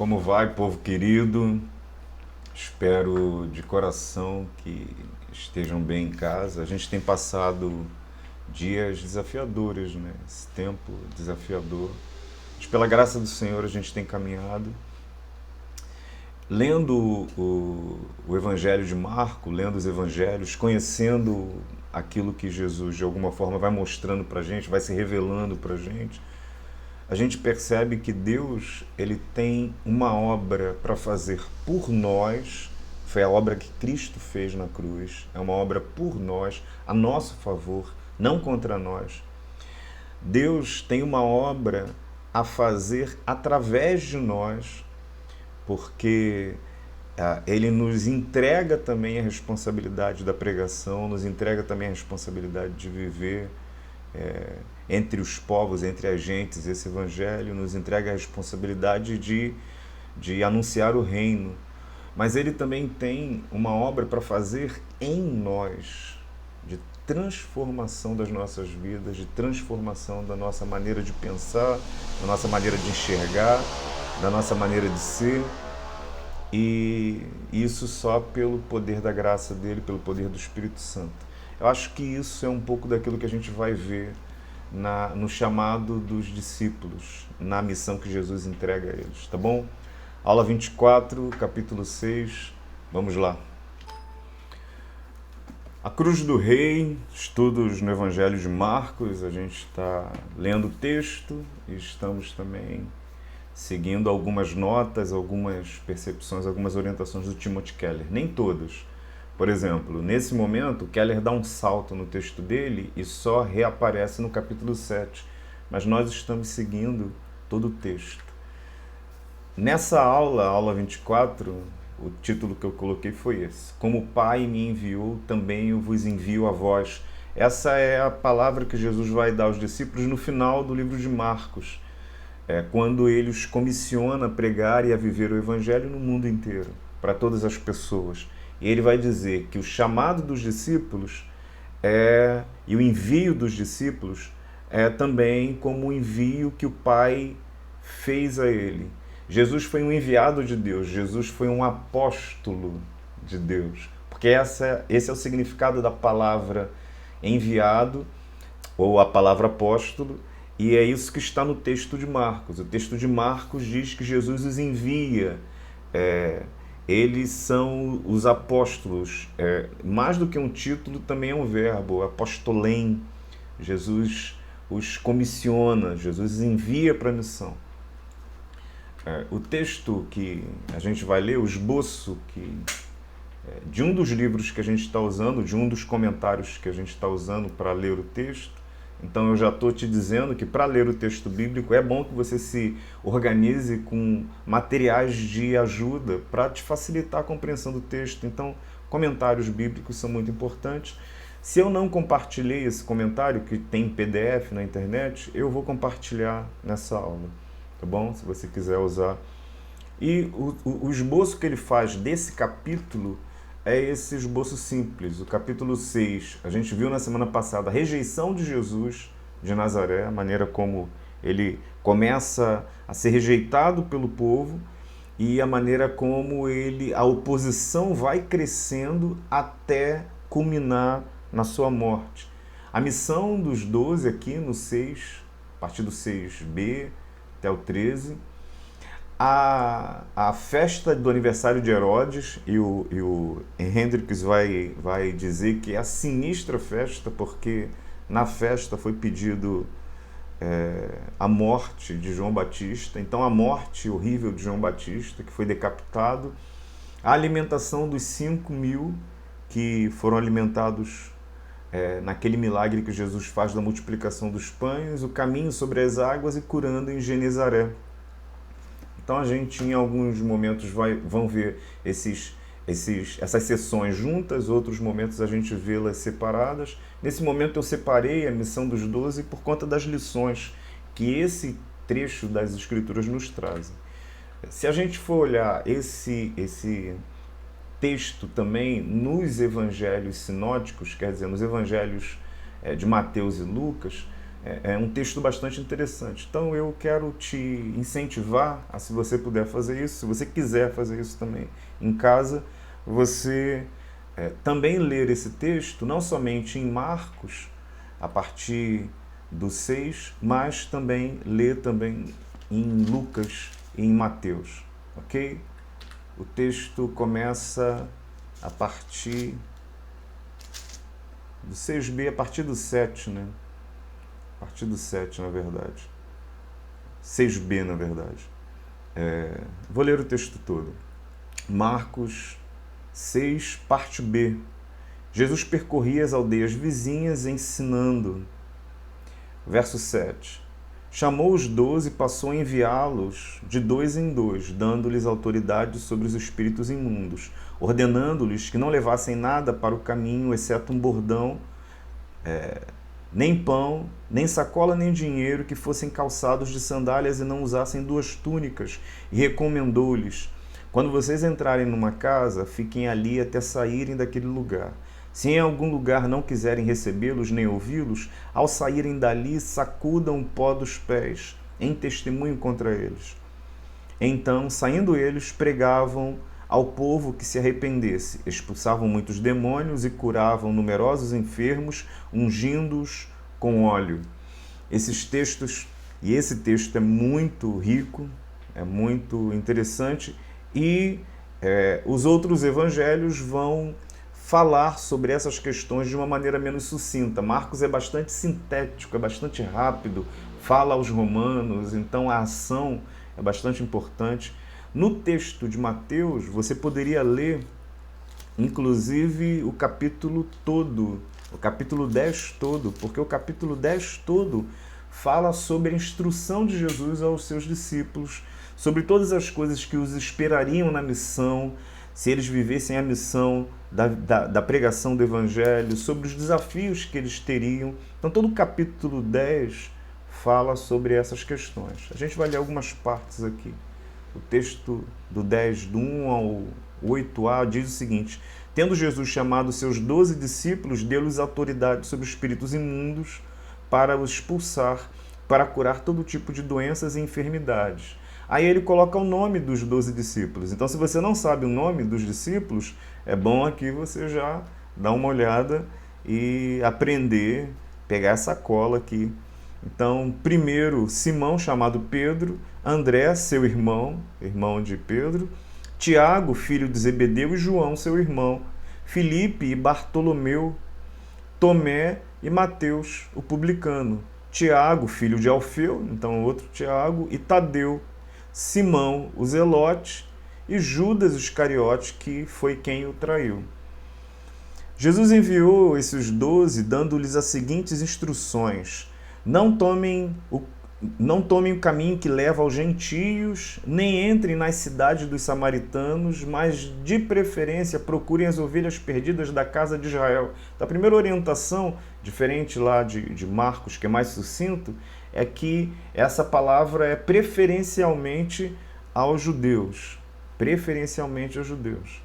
Como vai, povo querido? Espero de coração que estejam bem em casa. A gente tem passado dias desafiadores, né? Esse tempo desafiador. Mas pela graça do Senhor a gente tem caminhado. Lendo o Evangelho de Marco, lendo os Evangelhos, conhecendo aquilo que Jesus de alguma forma vai mostrando para a gente, vai se revelando para a gente percebe que Deus ele tem uma obra para fazer por nós. Foi a obra que Cristo fez na cruz. É uma obra por nós, a nosso favor, não contra nós. Deus tem uma obra a fazer através de nós, porque ele nos entrega também a responsabilidade da pregação, nos entrega também a responsabilidade de viver entre os povos, entre as gentes, esse evangelho, nos entrega a responsabilidade de anunciar o reino. Mas ele também tem uma obra para fazer em nós, de transformação das nossas vidas, de transformação da nossa maneira de pensar, da nossa maneira de enxergar, da nossa maneira de ser. E isso só pelo poder da graça dele, pelo poder do Espírito Santo. Eu acho que isso é um pouco daquilo que a gente vai ver no chamado dos discípulos, na missão que Jesus entrega a eles, tá bom? Aula 24, capítulo 6, vamos lá. A Cruz do Rei, estudos no Evangelho de Marcos, a gente está lendo o texto e estamos também seguindo algumas notas, algumas percepções, algumas orientações do Timothy Keller. Nem todas. Por exemplo, nesse momento, Keller dá um salto no texto dele e só reaparece no capítulo 7. Mas nós estamos seguindo todo o texto. Nessa aula, aula 24, o título que eu coloquei foi esse. Como o Pai me enviou, também eu vos envio a vós. Essa é a palavra que Jesus vai dar aos discípulos no final do livro de Marcos, quando ele os comissiona a pregar e a viver o evangelho no mundo inteiro, para todas as pessoas. E ele vai dizer que o chamado dos discípulos e o envio dos discípulos é também como o envio que o Pai fez a ele. Jesus foi um enviado de Deus, Jesus foi um apóstolo de Deus, porque esse é o significado da palavra enviado, ou a palavra apóstolo, e é isso que está no texto de Marcos. O texto de Marcos diz que Jesus os envia, eles são os apóstolos. Mais do que um título, também é um verbo, apostolém. Jesus os comissiona, Jesus os envia para a missão. O texto que a gente vai ler, o esboço de um dos livros que a gente está usando, de um dos comentários que a gente está usando para ler o texto. Então eu já estou te dizendo que para ler o texto bíblico é bom que você se organize com materiais de ajuda para te facilitar a compreensão do texto. Então, comentários bíblicos são muito importantes. Se eu não compartilhei esse comentário, que tem PDF na internet, eu vou compartilhar nessa aula, tá bom? Se você quiser usar. E o esboço que ele faz desse capítulo é esse esboço simples. O capítulo 6, a gente viu na semana passada a rejeição de Jesus de Nazaré, a maneira como ele começa a ser rejeitado pelo povo e a maneira como a oposição vai crescendo até culminar na sua morte. A missão dos 12 aqui no 6, a partir do 6b até o 13, a festa do aniversário de Herodes, e o Hendricks vai dizer que é a sinistra festa, porque na festa foi pedido a morte de João Batista. Então a morte horrível de João Batista, que foi decapitado, a alimentação dos 5.000 que foram alimentados naquele milagre que Jesus faz da multiplicação dos pães, o caminho sobre as águas e curando em Genezaré. Então a gente em alguns momentos vão ver essas sessões juntas, outros momentos a gente vê-las separadas. Nesse momento eu separei a missão dos 12 por conta das lições que esse trecho das Escrituras nos trazem. Se a gente for olhar esse texto também nos evangelhos sinóticos, quer dizer, nos evangelhos de Mateus e Lucas, é um texto bastante interessante. Então eu quero te incentivar a, se você puder fazer isso, se você quiser fazer isso também em casa, você também ler esse texto, não somente em Marcos, a partir do 6, mas também ler também em Lucas e em Mateus, ok? O texto começa a partir do 6b, a partir do 7, né? A partir do 7, na verdade. 6b, na verdade. Vou ler o texto todo. Marcos 6, parte B. Jesus percorria as aldeias vizinhas ensinando. Verso 7. Chamou os 12 e passou a enviá-los de 2 em 2, dando-lhes autoridade sobre os espíritos imundos, ordenando-lhes que não levassem nada para o caminho, exceto um bordão, nem pão, nem sacola, nem dinheiro, que fossem calçados de sandálias e não usassem 2 túnicas, e recomendou-lhes: quando vocês entrarem numa casa, fiquem ali até saírem daquele lugar. Se em algum lugar não quiserem recebê-los nem ouvi-los, ao saírem dali, sacudam o pó dos pés, em testemunho contra eles. Então, saindo eles, pregavam ao povo que se arrependesse, expulsavam muitos demônios e curavam numerosos enfermos, ungindo-os com óleo. Esses textos, e esse texto é muito rico, é muito interessante, e os outros evangelhos vão falar sobre essas questões de uma maneira menos sucinta. Marcos é bastante sintético, é bastante rápido, fala aos romanos, então a ação é bastante importante. No texto de Mateus, você poderia ler, inclusive, o capítulo todo, o capítulo 10 todo, porque o capítulo 10 todo fala sobre a instrução de Jesus aos seus discípulos, sobre todas as coisas que os esperariam na missão, se eles vivessem a missão da pregação do Evangelho, sobre os desafios que eles teriam. Então, todo o capítulo 10 fala sobre essas questões. A gente vai ler algumas partes aqui. O texto do 10, do 1 ao 8a, diz o seguinte: tendo Jesus chamado seus 12 discípulos, deu-lhes autoridade sobre espíritos imundos para os expulsar, para curar todo tipo de doenças e enfermidades. Aí ele coloca o nome dos 12 discípulos. Então, se você não sabe o nome dos discípulos, é bom aqui você já dar uma olhada e aprender, pegar essa cola aqui. Então, primeiro, Simão, chamado Pedro, André, seu irmão, irmão de Pedro, Tiago, filho de Zebedeu, e João, seu irmão, Filipe e Bartolomeu, Tomé e Mateus, o publicano, Tiago, filho de Alfeu, então outro Tiago, e Tadeu, Simão, o Zelote, e Judas Iscariote, que foi quem o traiu. Jesus enviou esses 12, dando-lhes as seguintes instruções: não tomem o caminho que leva aos gentios, nem entrem nas cidades dos samaritanos, mas de preferência procurem as ovelhas perdidas da casa de Israel. Então, a primeira orientação, diferente lá de Marcos, que é mais sucinto, é que essa palavra é preferencialmente aos judeus. Preferencialmente aos judeus.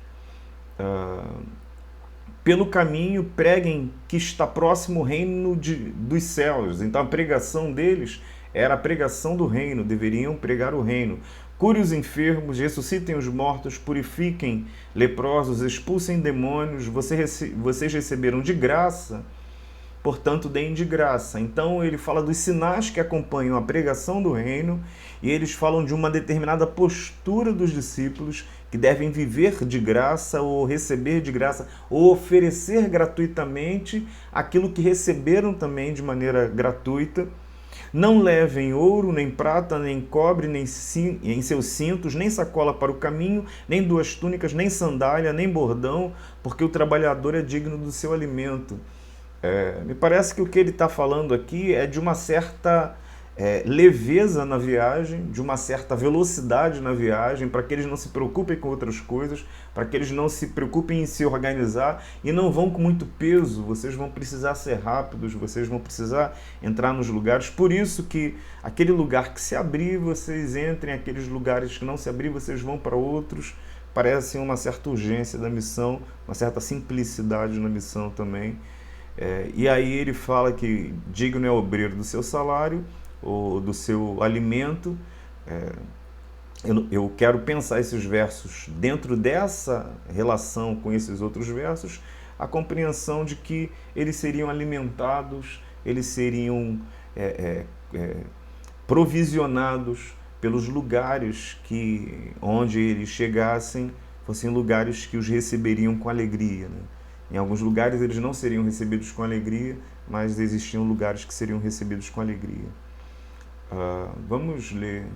Pelo caminho, preguem que está próximo o reino dos céus. Então, a pregação deles era a pregação do reino, deveriam pregar o reino. Cure os enfermos, ressuscitem os mortos, purifiquem leprosos, expulsem demônios. Vocês receberam de graça, portanto, deem de graça. Então, ele fala dos sinais que acompanham a pregação do reino, e eles falam de uma determinada postura dos discípulos, que devem viver de graça, ou receber de graça, ou oferecer gratuitamente aquilo que receberam também de maneira gratuita. Não levem ouro, nem prata, nem cobre, nem em seus cintos, nem sacola para o caminho, nem 2 túnicas, nem sandália, nem bordão, porque o trabalhador é digno do seu alimento. Me parece que o que ele está falando aqui é de uma certa leveza na viagem, de uma certa velocidade na viagem, para que eles não se preocupem com outras coisas, para que eles não se preocupem em se organizar e não vão com muito peso. Vocês vão precisar ser rápidos, vocês vão precisar entrar nos lugares. Por isso que aquele lugar que se abrir, vocês entrem, aqueles lugares que não se abrir, vocês vão para outros. Parece uma certa urgência da missão, uma certa simplicidade na missão também. E aí ele fala que digno é o obreiro do seu salário, ou do seu alimento. Eu quero pensar esses versos dentro dessa relação com esses outros versos, a compreensão de que eles seriam alimentados, eles seriam provisionados pelos lugares onde eles chegassem, fossem lugares que os receberiam com alegria, né? Em alguns lugares eles não seriam recebidos com alegria, mas existiam lugares que seriam recebidos com alegria. Vamos ler.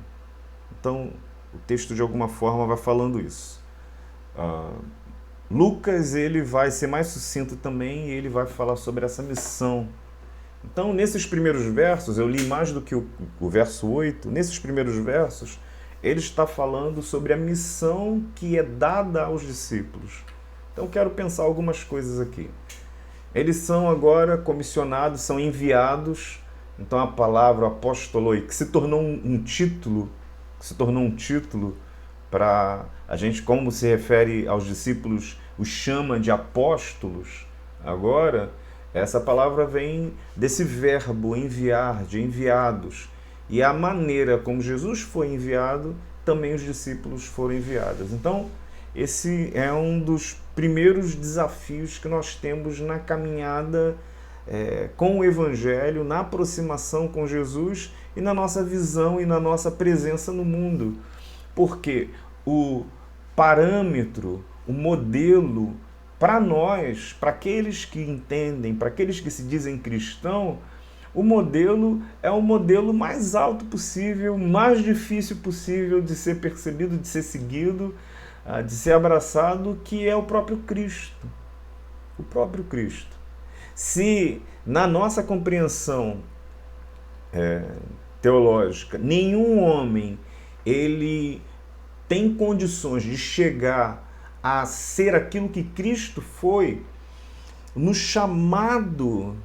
Então, o texto de alguma forma vai falando isso. Lucas, ele vai ser mais sucinto também e ele vai falar sobre essa missão. Então, nesses primeiros versos, eu li mais do que o verso 8, nesses primeiros versos, ele está falando sobre a missão que é dada aos discípulos. Então, quero pensar algumas coisas aqui. Eles são agora comissionados, são enviados. Então, a palavra apóstolo, que se tornou um título, para a gente, como se refere aos discípulos, os chama de apóstolos. Agora, essa palavra vem desse verbo enviar, de enviados. E a maneira como Jesus foi enviado, também os discípulos foram enviados. Então, esse é um dos primeiros desafios que nós temos na caminhada com o Evangelho, na aproximação com Jesus e na nossa visão e na nossa presença no mundo. Porque o parâmetro, o modelo, para nós, para aqueles que entendem, para aqueles que se dizem cristão, o modelo é o modelo mais alto possível, mais difícil possível de ser percebido, de ser seguido, de ser abraçado, que é o próprio Cristo. O próprio Cristo. Se na nossa compreensão teológica, nenhum homem ele tem condições de chegar a ser aquilo que Cristo foi, no chamado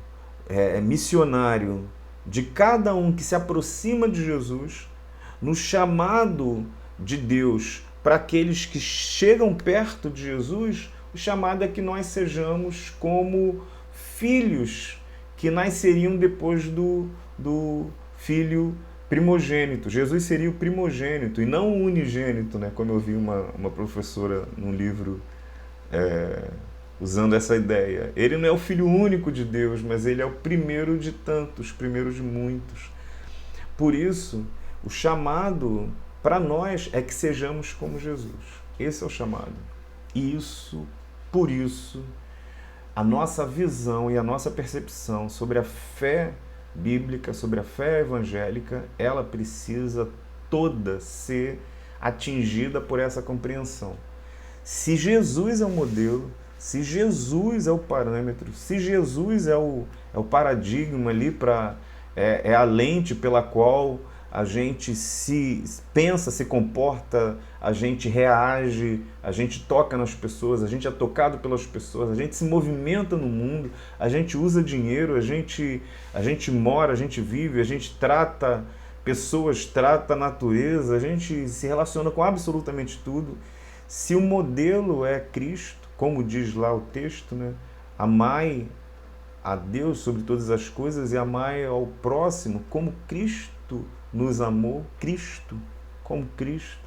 missionário de cada um que se aproxima de Jesus, no chamado de Deus para aqueles que chegam perto de Jesus, o chamado é que nós sejamos como filhos que nasceriam depois do filho primogênito. Jesus seria o primogênito e não o unigênito, né? Como eu vi uma professora num livro usando essa ideia. Ele não é o filho único de Deus, mas ele é o primeiro de tantos, o primeiro de muitos. Por isso, o chamado para nós é que sejamos como Jesus. Esse é o chamado. Por isso, a nossa visão e a nossa percepção sobre a fé bíblica, sobre a fé evangélica, ela precisa toda ser atingida por essa compreensão. Se Jesus é o modelo, se Jesus é o parâmetro, se Jesus é o paradigma ali, é a lente pela qual a gente se pensa, se comporta, a gente reage, a gente toca nas pessoas, a gente é tocado pelas pessoas, a gente se movimenta no mundo, a gente usa dinheiro, a gente mora, a gente vive, a gente trata pessoas, trata a natureza, a gente se relaciona com absolutamente tudo. Se o modelo é Cristo, como diz lá o texto, né? Amai a Deus sobre todas as coisas e amai ao próximo como Cristo nos amou, Cristo, como Cristo.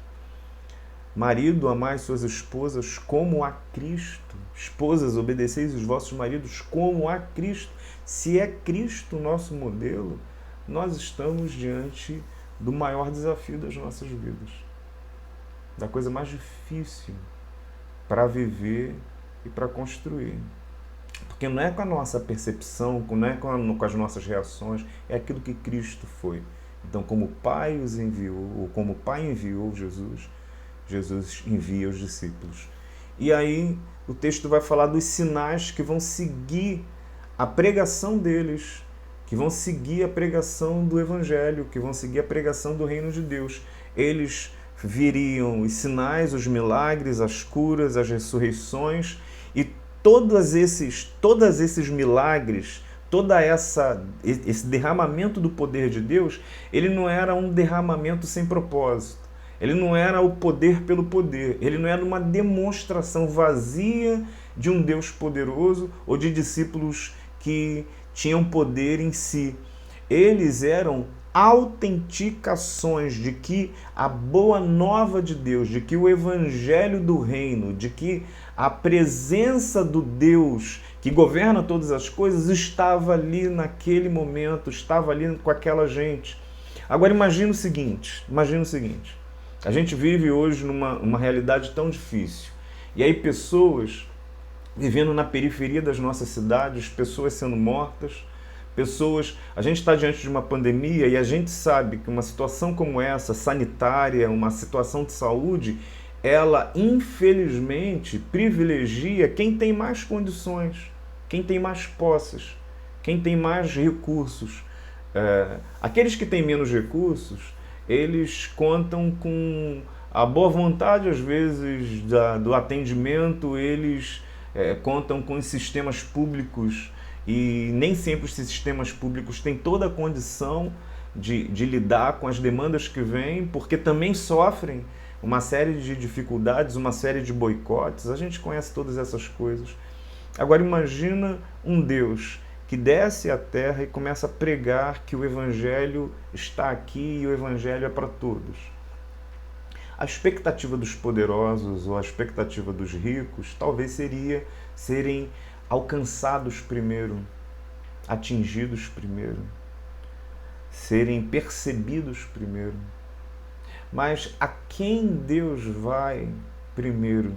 Marido, amai suas esposas como a Cristo. Esposas, obedeceis os vossos maridos como a Cristo. Se é Cristo o nosso modelo, nós estamos diante do maior desafio das nossas vidas. Da coisa mais difícil para viver e para construir. Porque não é com a nossa percepção, não é com as nossas reações, é aquilo que Cristo foi. Então, como o Pai os enviou, ou como o Pai enviou Jesus, Jesus envia os discípulos. E aí o texto vai falar dos sinais que vão seguir a pregação deles, que vão seguir a pregação do Evangelho, que vão seguir a pregação do Reino de Deus. Eles viriam os sinais, os milagres, as curas, as ressurreições, e todos esses milagres, esse derramamento do poder de Deus, ele não era um derramamento sem propósito. Ele não era o poder pelo poder. Ele não era uma demonstração vazia de um Deus poderoso ou de discípulos que tinham poder em si. Eles eram autenticações de que a boa nova de Deus, de que o evangelho do reino, de que a presença do Deus que governa todas as coisas estava ali naquele momento, estava ali com aquela gente. Agora imagina o seguinte, a gente vive hoje numa realidade tão difícil, e aí pessoas vivendo na periferia das nossas cidades, pessoas sendo mortas, a gente está diante de uma pandemia e a gente sabe que uma situação como essa, sanitária, uma situação de saúde, ela infelizmente privilegia quem tem mais condições, quem tem mais posses, quem tem mais recursos. Aqueles que têm menos recursos, eles contam com a boa vontade, às vezes, do atendimento, eles contam com os sistemas públicos, e nem sempre os sistemas públicos têm toda a condição de lidar com as demandas que vêm, porque também sofrem uma série de dificuldades, uma série de boicotes. A gente conhece todas essas coisas. Agora imagina um Deus que desce à terra e começa a pregar que o Evangelho está aqui e o Evangelho é para todos. A expectativa dos poderosos ou a expectativa dos ricos talvez seria serem alcançados primeiro, atingidos primeiro, serem percebidos primeiro. Mas a quem Deus vai primeiro?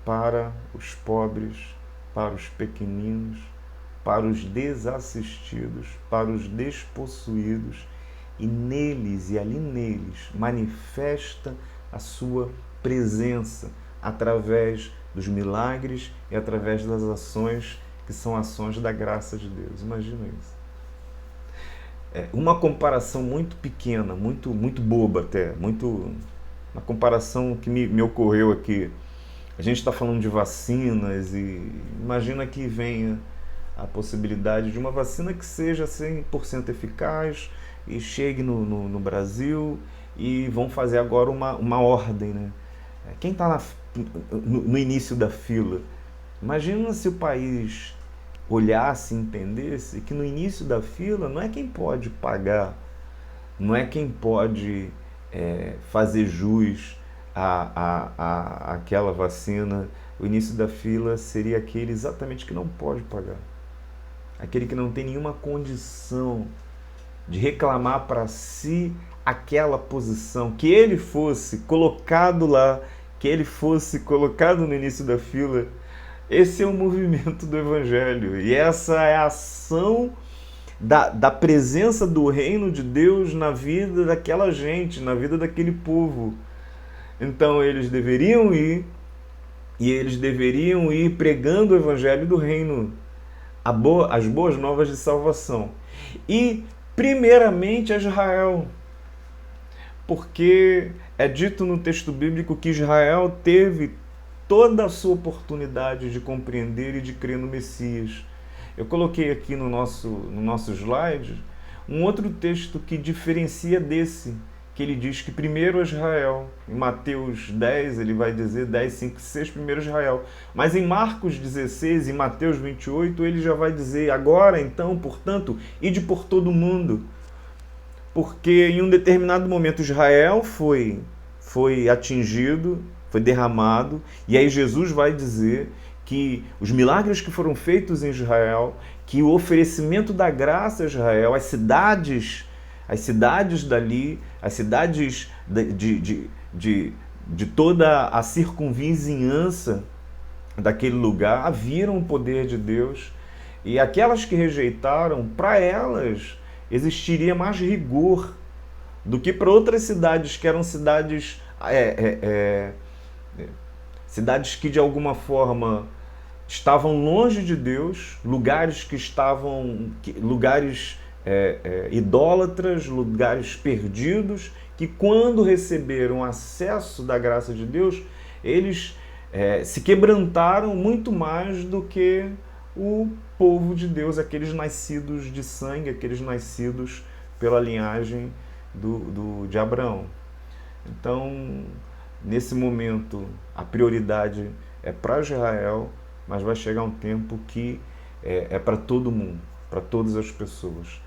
Para os pobres, para os pequeninos, para os desassistidos, para os despossuídos, e neles e ali neles manifesta a sua presença através dos milagres e através das ações que são ações da graça de Deus. Imagina isso. Uma comparação muito pequena, muito boba até, uma comparação que me ocorreu aqui. A gente está falando de vacinas e imagina que venha a possibilidade de uma vacina que seja 100% eficaz e chegue no Brasil, e vão fazer agora uma ordem, né? Quem está no início da fila, imagina se o país olhasse e entendesse que no início da fila não é quem pode pagar, não é quem pode fazer jus àquela vacina. O início da fila seria aquele exatamente que não pode pagar, aquele que não tem nenhuma condição de reclamar para si aquela posição, que ele fosse colocado lá, que ele fosse colocado no início da fila. Esse é o movimento do Evangelho, e essa é a ação da presença do reino de Deus na vida daquela gente, na vida daquele povo. Então eles deveriam ir, e eles deveriam ir pregando o Evangelho do reino, as boas novas de salvação. E primeiramente a Israel, porque é dito no texto bíblico que Israel teve toda a sua oportunidade de compreender e de crer no Messias. Eu coloquei aqui no nosso slide um outro texto que diferencia desse, que ele diz que primeiro Israel. Em Mateus 10, ele vai dizer 10, 5, 6, primeiro Israel. Mas em Marcos 16 e Mateus 28, ele já vai dizer, agora então, portanto, ide por todo o mundo. Porque em um determinado momento Israel foi atingido, foi derramado, e aí Jesus vai dizer que os milagres que foram feitos em Israel, que o oferecimento da graça a Israel, as cidades dali, as cidades de toda a circunvizinhança daquele lugar, viram o poder de Deus, e aquelas que rejeitaram, para elas existiria mais rigor do que para outras cidades, que eram cidades que de alguma forma estavam longe de Deus, lugares idólatras, lugares perdidos, que quando receberam acesso da graça de Deus, eles se quebrantaram muito mais do que o povo de Deus, aqueles nascidos de sangue, aqueles nascidos pela linhagem de Abraão. Então, nesse momento, a prioridade é para Israel, mas vai chegar um tempo que é para todo mundo, para todas as pessoas.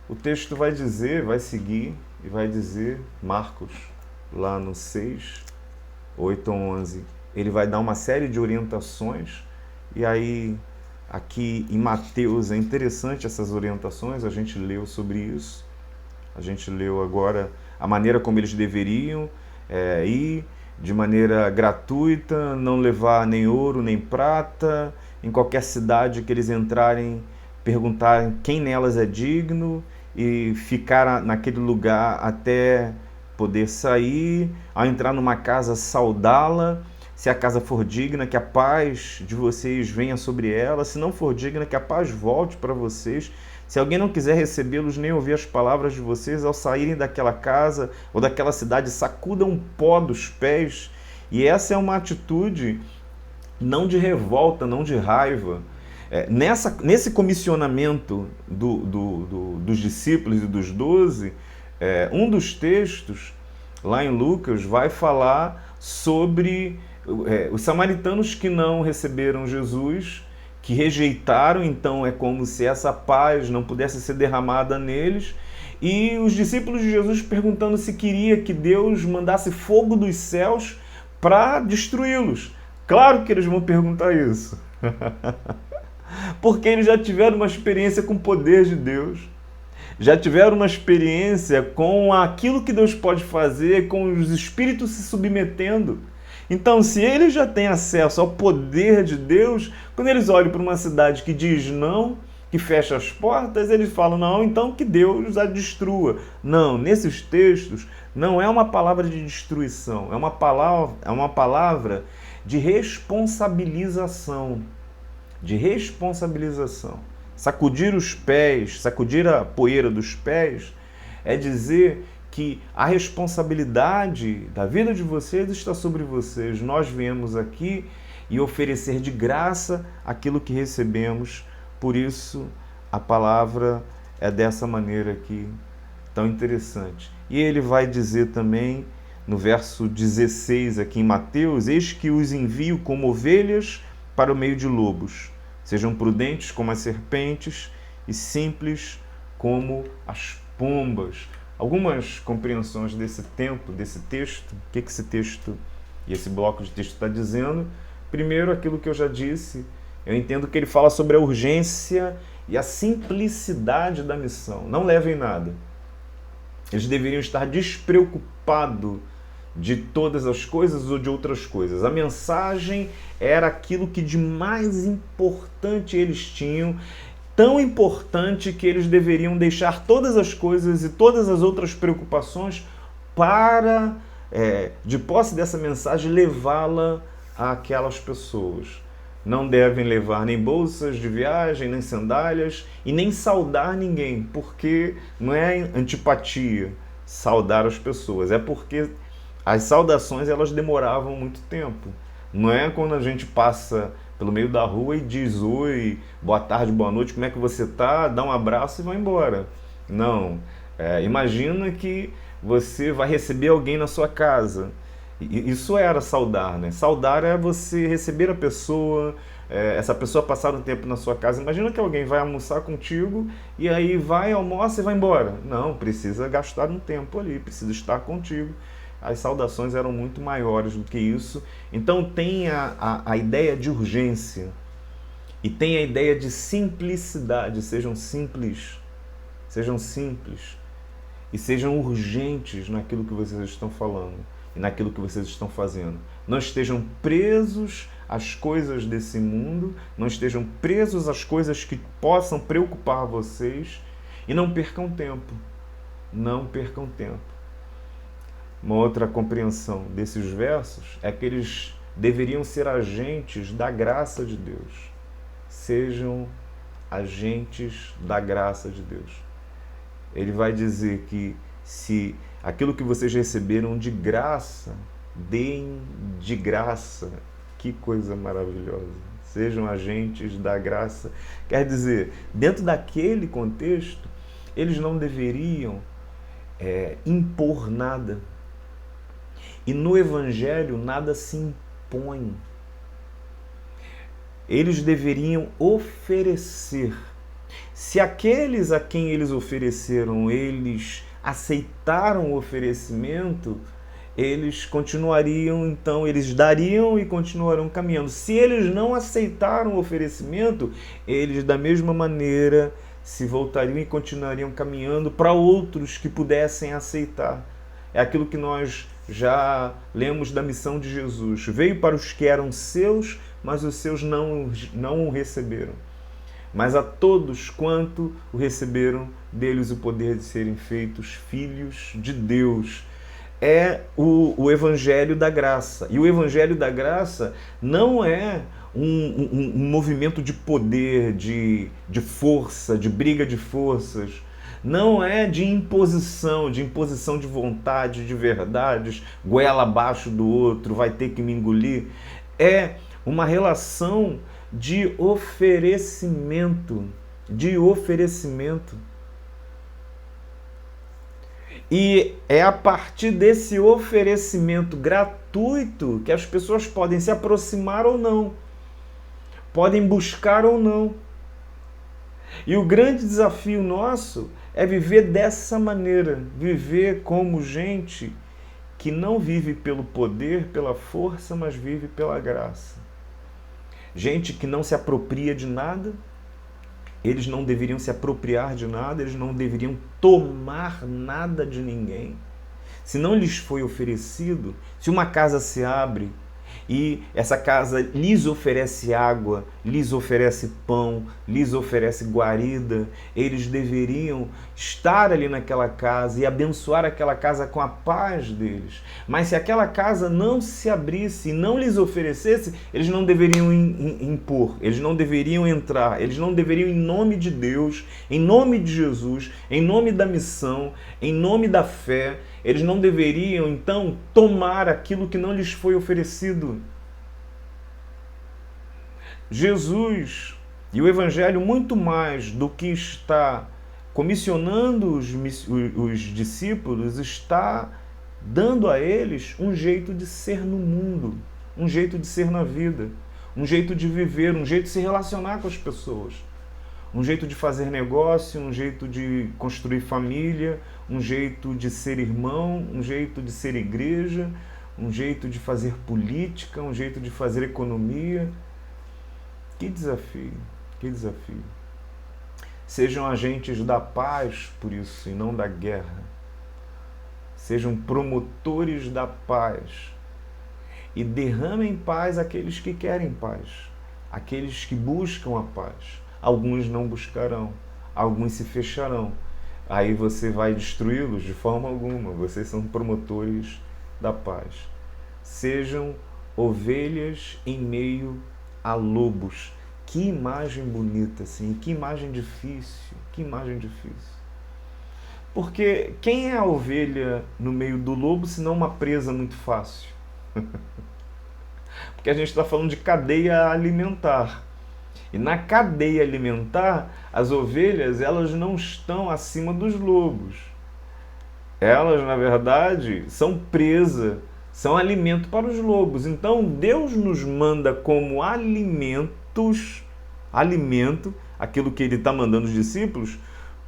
O texto vai dizer, vai seguir e vai dizer, Marcos, lá no 6, 8 ou 11, ele vai dar uma série de orientações, e aí aqui em Mateus é interessante essas orientações, a gente leu sobre isso, a gente leu agora a maneira como eles deveriam ir de maneira gratuita, não levar nem ouro nem prata, em qualquer cidade que eles entrarem, perguntarem quem nelas é digno e ficar naquele lugar até poder sair, ao entrar numa casa, saudá-la, se a casa for digna, que a paz de vocês venha sobre ela, se não for digna, que a paz volte para vocês. Se alguém não quiser recebê-los nem ouvir as palavras de vocês, ao saírem daquela casa ou daquela cidade, sacudam o pó dos pés. E essa é uma atitude não de revolta, não de raiva. Nesse comissionamento dos discípulos e dos 12, um dos textos, lá em Lucas, vai falar sobre os samaritanos que não receberam Jesus, que rejeitaram, então é como se essa paz não pudesse ser derramada neles, e os discípulos de Jesus perguntando se queria que Deus mandasse fogo dos céus para destruí-los. Claro que eles vão perguntar isso, porque eles já tiveram uma experiência com o poder de Deus, já tiveram uma experiência com aquilo que Deus pode fazer, com os espíritos se submetendo. Então, se eles já têm acesso ao poder de Deus, quando eles olham para uma cidade que diz não, que fecha as portas, eles falam, não, então que Deus a destrua. Não, nesses textos não é uma palavra de destruição, é uma palavra de responsabilização. De responsabilização. Sacudir os pés, sacudir a poeira dos pés, é dizer que a responsabilidade da vida de vocês está sobre vocês. Nós viemos aqui e oferecer de graça aquilo que recebemos. Por isso, a palavra é dessa maneira aqui, tão interessante. E ele vai dizer também, no verso 16 aqui em Mateus, eis que os envio como ovelhas para o meio de lobos. Sejam prudentes como as serpentes e simples como as pombas. Algumas compreensões desse tempo, desse texto, o que esse texto e esse bloco de texto está dizendo. Primeiro, aquilo que eu já disse, eu entendo que ele fala sobre a urgência e a simplicidade da missão. Não levem nada. Eles deveriam estar despreocupados de todas as coisas ou de outras coisas. A mensagem era aquilo que de mais importante eles tinham, tão importante que eles deveriam deixar todas as coisas e todas as outras preocupações para, de posse dessa mensagem, levá-la àquelas pessoas. Não devem levar nem bolsas de viagem, nem sandálias e nem saudar ninguém, porque não é antipatia saudar as pessoas, é porque as saudações elas demoravam muito tempo. Não é quando a gente passa pelo meio da rua e diz oi, boa tarde, boa noite, como é que você tá? Dá um abraço e vai embora. Não. Imagina que você vai receber alguém na sua casa. Isso era saudar, né? Saudar é você receber a pessoa, essa pessoa passar um tempo na sua casa. Imagina que alguém vai almoçar contigo e aí vai, almoça e vai embora. Não, precisa gastar um tempo ali, precisa estar contigo. As saudações eram muito maiores do que isso. Então tem a ideia de urgência e tem a ideia de simplicidade. Sejam simples e sejam urgentes naquilo que vocês estão falando e naquilo que vocês estão fazendo. Não estejam presos às coisas desse mundo, não estejam presos às coisas que possam preocupar vocês e não percam tempo. Não percam tempo. Uma outra compreensão desses versos é que eles deveriam ser agentes da graça de Deus. Sejam agentes da graça de Deus. Ele vai dizer que se aquilo que vocês receberam de graça, deem de graça. Que coisa maravilhosa. Sejam agentes da graça. Quer dizer, dentro daquele contexto, eles não deveriam impor nada. E no Evangelho nada se impõe. eles deveriam oferecer. Se aqueles a quem eles ofereceram, eles aceitaram o oferecimento, eles continuariam, então, eles dariam e continuarão caminhando. Se eles não aceitaram o oferecimento, eles, da mesma maneira, se voltariam e continuariam caminhando para outros que pudessem aceitar. É aquilo que nós já lemos da missão de Jesus. Veio para os que eram seus, mas os seus não o receberam. Mas a todos quanto o receberam, deles o poder de serem feitos filhos de Deus. É o Evangelho da Graça. E o Evangelho da Graça não é um movimento de poder, de força, de briga de forças. Não é de imposição de vontade, de verdades, goela abaixo do outro, vai ter que me engolir. É uma relação de oferecimento, E é a partir desse oferecimento gratuito que as pessoas podem se aproximar ou não, podem buscar ou não. E o grande desafio nosso é viver dessa maneira, viver como gente que não vive pelo poder, pela força, mas vive pela graça. Gente que não se apropria de nada, eles não deveriam se apropriar de nada, eles não deveriam tomar nada de ninguém. Se não lhes foi oferecido, se uma casa se abre e essa casa lhes oferece água, lhes oferece pão, lhes oferece guarida, eles deveriam estar ali naquela casa e abençoar aquela casa com a paz deles. Mas se aquela casa não se abrisse e não lhes oferecesse, eles não deveriam impor, eles não deveriam entrar, eles não deveriam, em nome de Deus, em nome de Jesus, em nome da missão, em nome da fé, eles não deveriam, então, tomar aquilo que não lhes foi oferecido. Jesus e o Evangelho, muito mais do que está comissionando os discípulos, está dando a eles um jeito de ser no mundo, um jeito de ser na vida, um jeito de viver, um jeito de se relacionar com as pessoas. Um jeito de fazer negócio, um jeito de construir família, um jeito de ser irmão, um jeito de ser igreja, um jeito de fazer política, um jeito de fazer economia. Que desafio, que desafio. Sejam agentes da paz por isso e não da guerra. Sejam promotores da paz e derramem paz àqueles que querem paz, àqueles que buscam a paz. Alguns não buscarão, alguns se fecharão. Aí você vai destruí-los de forma alguma. Vocês são promotores da paz. Sejam ovelhas em meio a lobos. Que imagem bonita, assim, que imagem difícil, que imagem difícil. Porque quem é a ovelha no meio do lobo, se não uma presa muito fácil? Porque a gente está falando de cadeia alimentar. E na cadeia alimentar, as ovelhas, elas não estão acima dos lobos. Elas, na verdade, são presa, são alimento para os lobos. Então, Deus nos manda como alimento, aquilo que Ele está mandando os discípulos,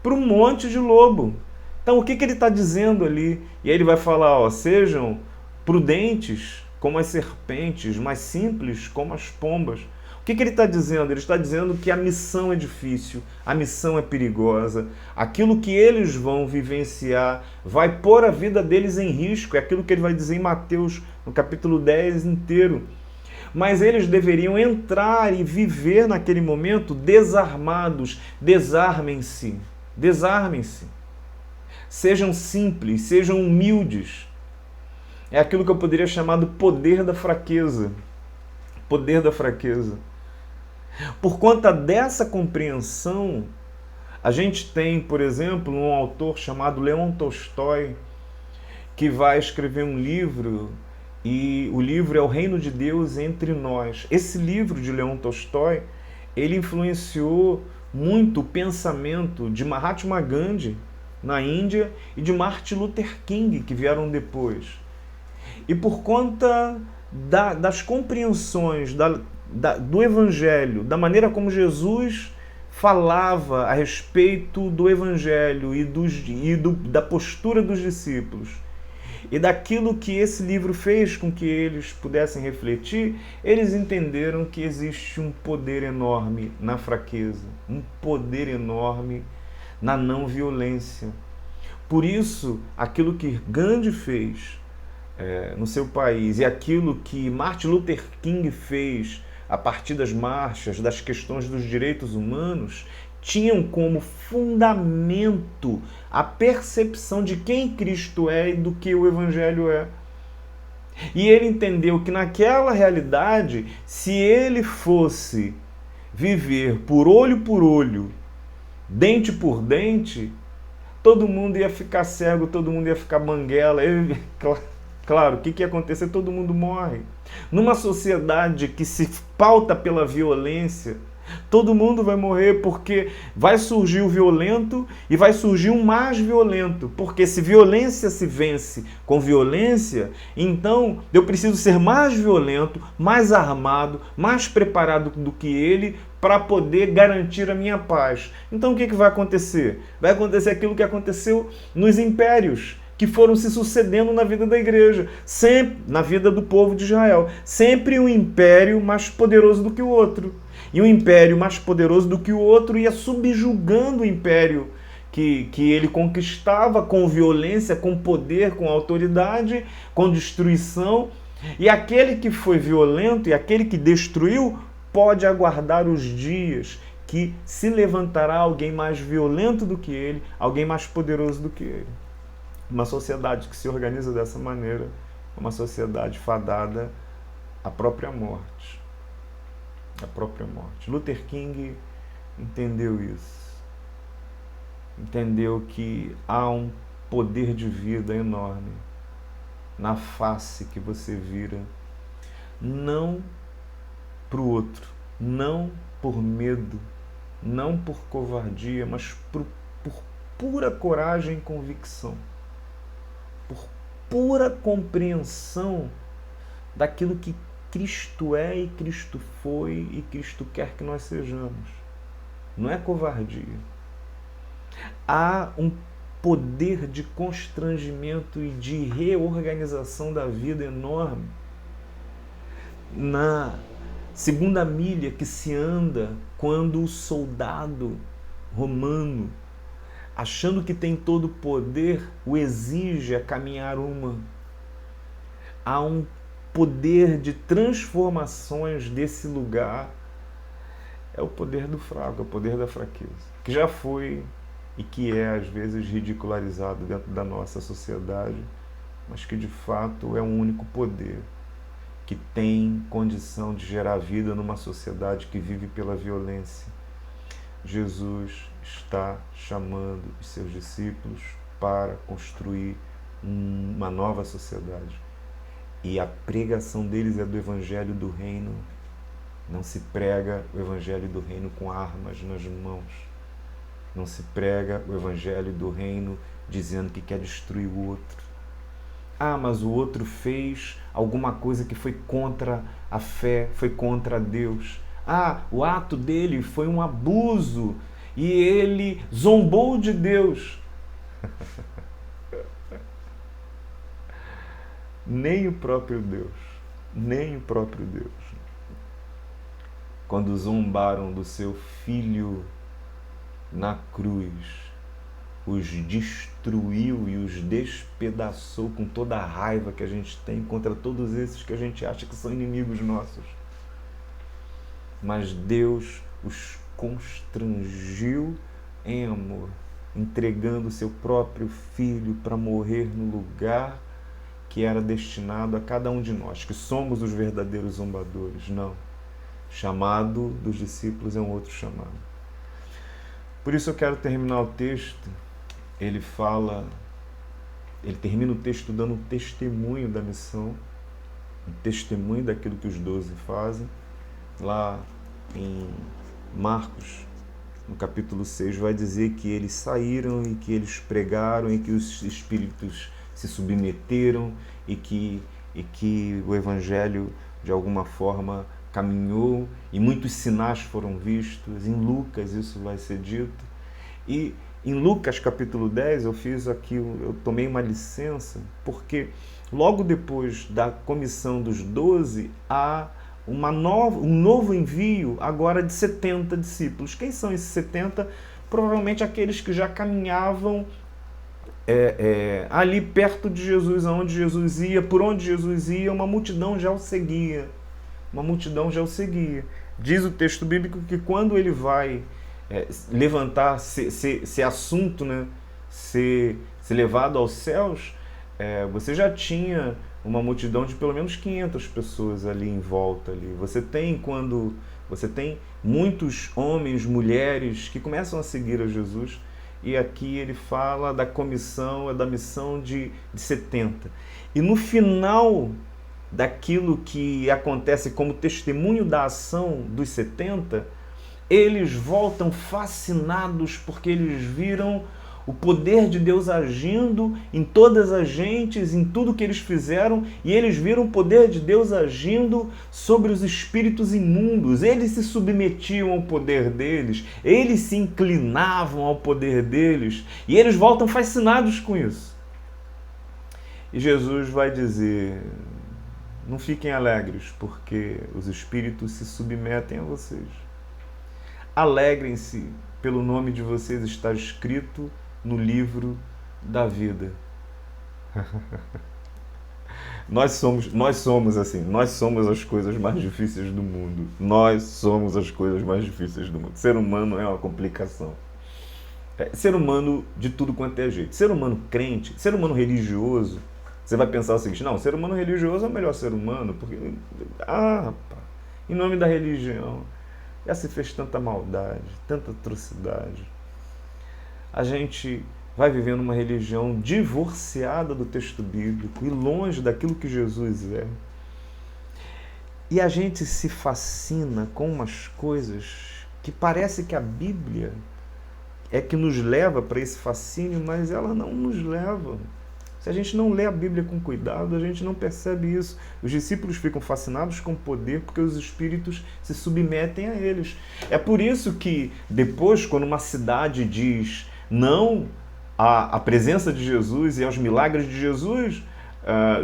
para um monte de lobo. Então, o que Ele está dizendo ali? E aí Ele vai falar, sejam prudentes como as serpentes, mas simples como as pombas. O que Ele está dizendo? Ele está dizendo que a missão é difícil, a missão é perigosa, aquilo que eles vão vivenciar vai pôr a vida deles em risco, é aquilo que Ele vai dizer em Mateus, no capítulo 10 inteiro. Mas eles deveriam entrar e viver naquele momento desarmados. Desarmem-se, desarmem-se. Sejam simples, sejam humildes. É aquilo que eu poderia chamar do poder da fraqueza. Poder da fraqueza. Por conta dessa compreensão, a gente tem, por exemplo, um autor chamado Leon Tolstói, que vai escrever um livro, e o livro é O Reino de Deus entre Nós. Esse livro de Leon Tolstói, ele influenciou muito o pensamento de Mahatma Gandhi, na Índia, e de Martin Luther King, que vieram depois. E por conta das compreensões do Evangelho, da maneira como Jesus falava a respeito do Evangelho da postura dos discípulos, e daquilo que esse livro fez com que eles pudessem refletir, eles entenderam que existe um poder enorme na fraqueza, um poder enorme na não violência. Por isso, aquilo que Gandhi fez no seu país e aquilo que Martin Luther King fez a partir das marchas, das questões dos direitos humanos, tinham como fundamento a percepção de quem Cristo é e do que o Evangelho é. E ele entendeu que naquela realidade, se ele fosse viver por olho, dente por dente, todo mundo ia ficar cego, todo mundo ia ficar banguela. Claro, o que ia acontecer? Todo mundo morre. Numa sociedade que se pauta pela violência, todo mundo vai morrer, porque vai surgir o violento e vai surgir um mais violento. Porque se violência se vence com violência, então eu preciso ser mais violento, mais armado, mais preparado do que ele para poder garantir a minha paz. Então o que vai acontecer? Vai acontecer aquilo que aconteceu nos impérios, que foram se sucedendo na vida da igreja, sempre na vida do povo de Israel. Sempre um império mais poderoso do que o outro. E um império mais poderoso do que o outro ia subjugando o império que ele conquistava com violência, com poder, com autoridade, com destruição. E aquele que foi violento e aquele que destruiu pode aguardar os dias que se levantará alguém mais violento do que ele, alguém mais poderoso do que ele. Uma sociedade que se organiza dessa maneira é uma sociedade fadada à própria morte. A própria morte. Luther King entendeu isso. Entendeu que há um poder de vida enorme na face que você vira, não para o outro, não por medo, não por covardia, mas por pura coragem e convicção, por pura compreensão daquilo que Cristo é e Cristo foi e Cristo quer que nós sejamos. Não é covardia. Há um poder de constrangimento e de reorganização da vida enorme na segunda milha que se anda quando o soldado romano, achando que tem todo o poder, o exige a caminhar uma. Há um poder de transformações desse lugar. É o poder do fraco, é o poder da fraqueza, que já foi e que é às vezes ridicularizado dentro da nossa sociedade, mas que de fato é um único poder que tem condição de gerar vida numa sociedade que vive pela violência. Jesus está chamando os seus discípulos para construir uma nova sociedade. E a pregação deles é do Evangelho do Reino. Não se prega o Evangelho do Reino com armas nas mãos. Não se prega o Evangelho do Reino dizendo que quer destruir o outro. Ah, mas o outro fez alguma coisa que foi contra a fé, foi contra Deus. Ah, o ato dele foi um abuso e ele zombou de Deus. Nem o próprio Deus, quando zombaram do seu filho na cruz, os destruiu e os despedaçou com toda a raiva que a gente tem contra todos esses que a gente acha que são inimigos nossos. Mas Deus os constrangiu em amor, entregando o seu próprio filho para morrer no lugar que era destinado a cada um de nós, que somos os verdadeiros zombadores. Não. Chamado dos discípulos é um outro chamado. Por isso eu quero terminar o texto. Ele termina o texto dando um testemunho da missão, um testemunho daquilo que os 12 fazem. Lá em Marcos, no capítulo 6, vai dizer que eles saíram e que eles pregaram e que os espíritos se submeteram e que o Evangelho, de alguma forma, caminhou e muitos sinais foram vistos. Em Lucas isso vai ser dito. E em Lucas capítulo 10 eu fiz aqui, eu tomei uma licença, porque logo depois da comissão dos 12 há um novo envio agora de 70 discípulos. Quem são esses 70? Provavelmente aqueles que já caminhavam ali perto de Jesus, aonde Jesus ia, por onde Jesus ia, uma multidão já o seguia. Uma multidão já o seguia. Diz o texto bíblico que quando ele vai levantar, ser assunto, né, ser levado aos céus, você já tinha uma multidão de pelo menos 500 pessoas ali em volta. Ali. Você tem muitos homens, mulheres que começam a seguir a Jesus, e aqui ele fala da comissão, da missão de 70. E no final daquilo que acontece como testemunho da ação dos 70, eles voltam fascinados porque eles viram o poder de Deus agindo em todas as gentes, em tudo que eles fizeram, e eles viram o poder de Deus agindo sobre os espíritos imundos. Eles se submetiam ao poder deles, eles se inclinavam ao poder deles, e eles voltam fascinados com isso. E Jesus vai dizer: não fiquem alegres, porque os espíritos se submetem a vocês. Alegrem-se, pelo nome de vocês está escrito no livro da vida. Nós somos assim, nós somos as coisas mais difíceis do mundo. Nós somos as coisas mais difíceis do mundo. Ser humano é uma complicação. Ser humano de tudo quanto é jeito. Ser humano crente, ser humano religioso, você vai pensar o seguinte: não, ser humano religioso é o melhor ser humano, porque, rapaz, em nome da religião, já se fez tanta maldade, tanta atrocidade. A gente vai vivendo uma religião divorciada do texto bíblico e longe daquilo que Jesus é. E a gente se fascina com umas coisas que parece que a Bíblia é que nos leva para esse fascínio, mas ela não nos leva. Se a gente não lê a Bíblia com cuidado, a gente não percebe isso. Os discípulos ficam fascinados com o poder porque os espíritos se submetem a eles. É por isso que depois, quando uma cidade diz não à presença de Jesus e aos milagres de Jesus,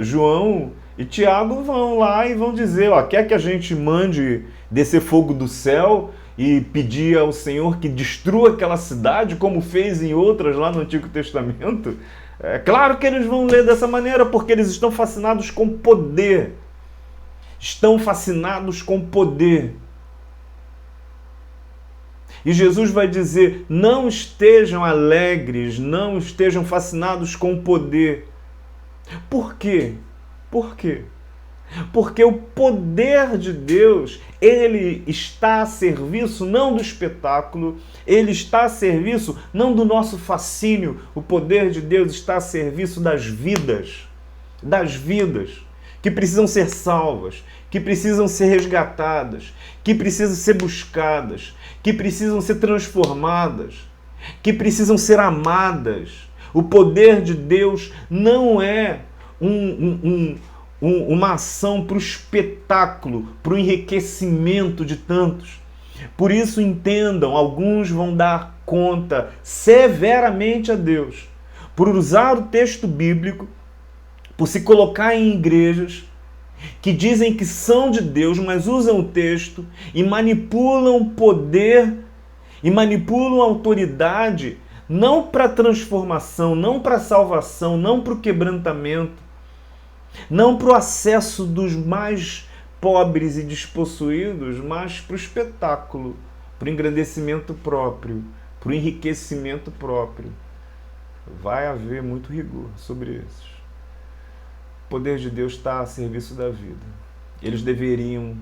João e Tiago vão lá e vão dizer: quer que a gente mande descer fogo do céu e pedir ao Senhor que destrua aquela cidade, como fez em outras lá no Antigo Testamento? É claro que eles vão ler dessa maneira, porque eles estão fascinados com poder. Estão fascinados com poder. E Jesus vai dizer: não estejam alegres, não estejam fascinados com o poder. Por quê? Por quê? Porque o poder de Deus, ele está a serviço não do espetáculo, ele está a serviço não do nosso fascínio. O poder de Deus está a serviço das vidas que precisam ser salvas, que precisam ser resgatadas, que precisam ser buscadas, que precisam ser transformadas, que precisam ser amadas. O poder de Deus não é uma ação para o espetáculo, para o enriquecimento de tantos. Por isso entendam, alguns vão dar conta severamente a Deus por usar o texto bíblico, por se colocar em igrejas que dizem que são de Deus, mas usam o texto e manipulam poder e manipulam autoridade, não para transformação, não para salvação, não para o quebrantamento, não para o acesso dos mais pobres e despossuídos, mas para o espetáculo, para o engrandecimento próprio, para o enriquecimento próprio. Vai haver muito rigor sobre esses. O poder de Deus está a serviço da vida. Eles deveriam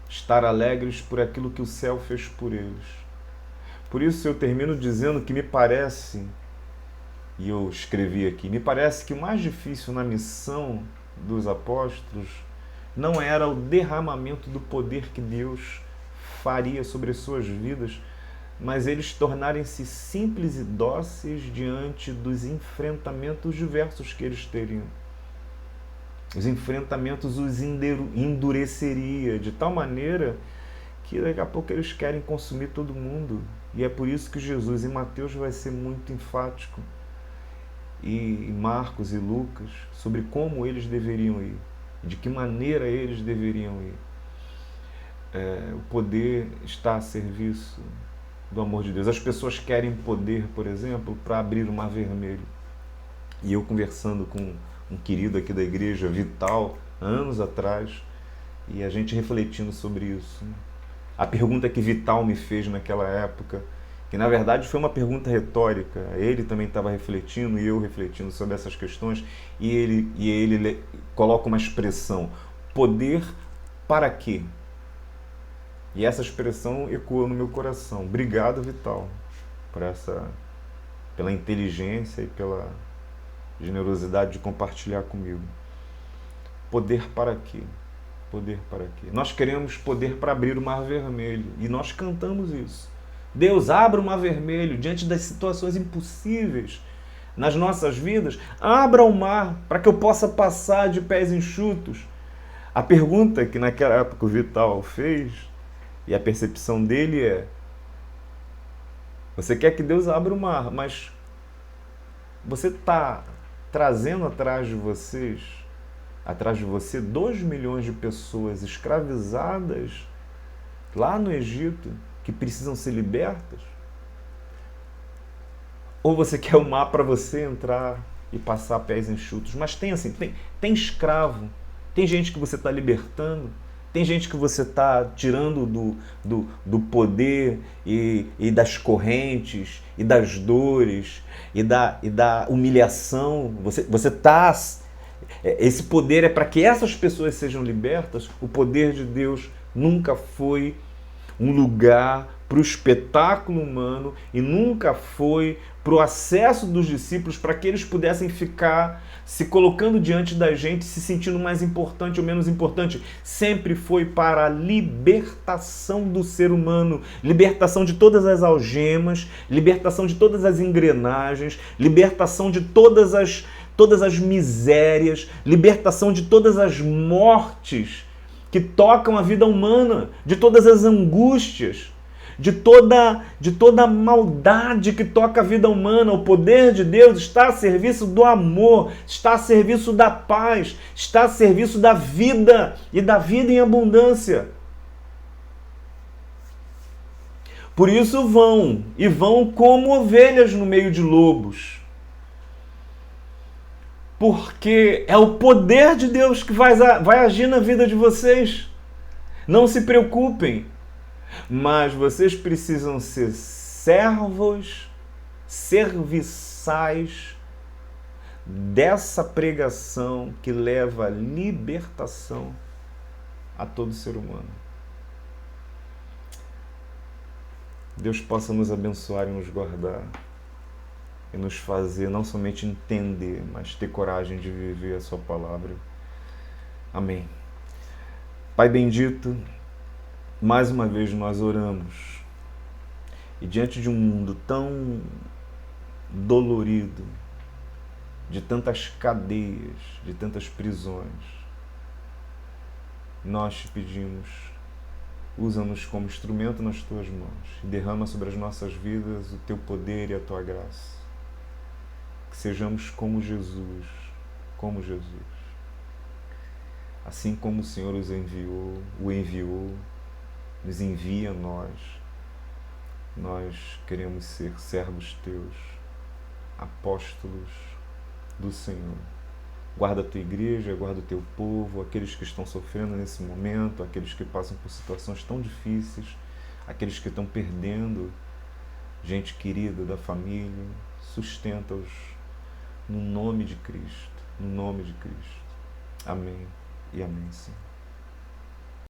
estar alegres por aquilo que o céu fez por eles. Por isso eu termino dizendo que me parece, e eu escrevi aqui, me parece que o mais difícil na missão dos apóstolos não era o derramamento do poder que Deus faria sobre as suas vidas, mas eles tornarem-se simples e dóceis diante dos enfrentamentos diversos que eles teriam. Os enfrentamentos os endureceria de tal maneira que daqui a pouco eles querem consumir todo mundo. E é por isso que Jesus em Mateus vai ser muito enfático, e Marcos e Lucas, sobre como eles deveriam ir, de que maneira eles deveriam ir. O poder está a serviço do amor de Deus. As pessoas querem poder, por exemplo, para abrir o Mar Vermelho. E eu conversando com um querido aqui da igreja, Vital, anos atrás, e a gente refletindo sobre isso. A pergunta que Vital me fez naquela época, que na verdade foi uma pergunta retórica, ele também estava refletindo e eu refletindo sobre essas questões, e ele coloca uma expressão: poder para quê? E essa expressão ecoou no meu coração. Obrigado, Vital, pela inteligência e pela generosidade de compartilhar comigo. Poder para quê? Poder para quê? Nós queremos poder para abrir o Mar Vermelho, e nós cantamos isso. Deus, abra o Mar Vermelho diante das situações impossíveis nas nossas vidas. Abra o mar para que eu possa passar de pés enxutos. A pergunta que naquela época o Vital fez, e a percepção dele é: você quer que Deus abra o mar, mas você está trazendo atrás de você 2 milhões de pessoas escravizadas lá no Egito, que precisam ser libertas? Ou você quer o mar para você entrar e passar pés enxutos? Mas tem escravo, tem gente que você está libertando, tem gente que você está tirando do poder e das correntes e das dores e da humilhação. Você está... Esse poder é para que essas pessoas sejam libertas. O poder de Deus nunca foi um lugar para o espetáculo humano e nunca foi para o acesso dos discípulos, para que eles pudessem ficar se colocando diante da gente, se sentindo mais importante ou menos importante. Sempre foi para a libertação do ser humano, libertação de todas as algemas, libertação de todas as engrenagens, libertação de todas as misérias, libertação de todas as mortes que tocam a vida humana, de todas as angústias, de toda a maldade que toca a vida humana. O poder de Deus está a serviço do amor, está a serviço da paz, está a serviço da vida, e da vida em abundância. Por isso vão como ovelhas no meio de lobos. Porque é o poder de Deus que vai agir na vida de vocês. Não se preocupem. Mas vocês precisam ser servos, serviçais dessa pregação que leva a libertação a todo ser humano. Deus possa nos abençoar e nos guardar, e nos fazer não somente entender, mas ter coragem de viver a sua palavra. Amém. Pai bendito, mais uma vez nós oramos, e diante de um mundo tão dolorido, de tantas cadeias, de tantas prisões, nós te pedimos: usa-nos como instrumento nas tuas mãos e derrama sobre as nossas vidas o teu poder e a tua graça. Que sejamos como Jesus, assim como o Senhor o enviou, nos envia a nós. Nós queremos ser servos teus, apóstolos do Senhor. Guarda a tua igreja, guarda o teu povo, aqueles que estão sofrendo nesse momento, aqueles que passam por situações tão difíceis, aqueles que estão perdendo gente querida da família. Sustenta-os no nome de Cristo, no nome de Cristo. Amém e amém, Senhor.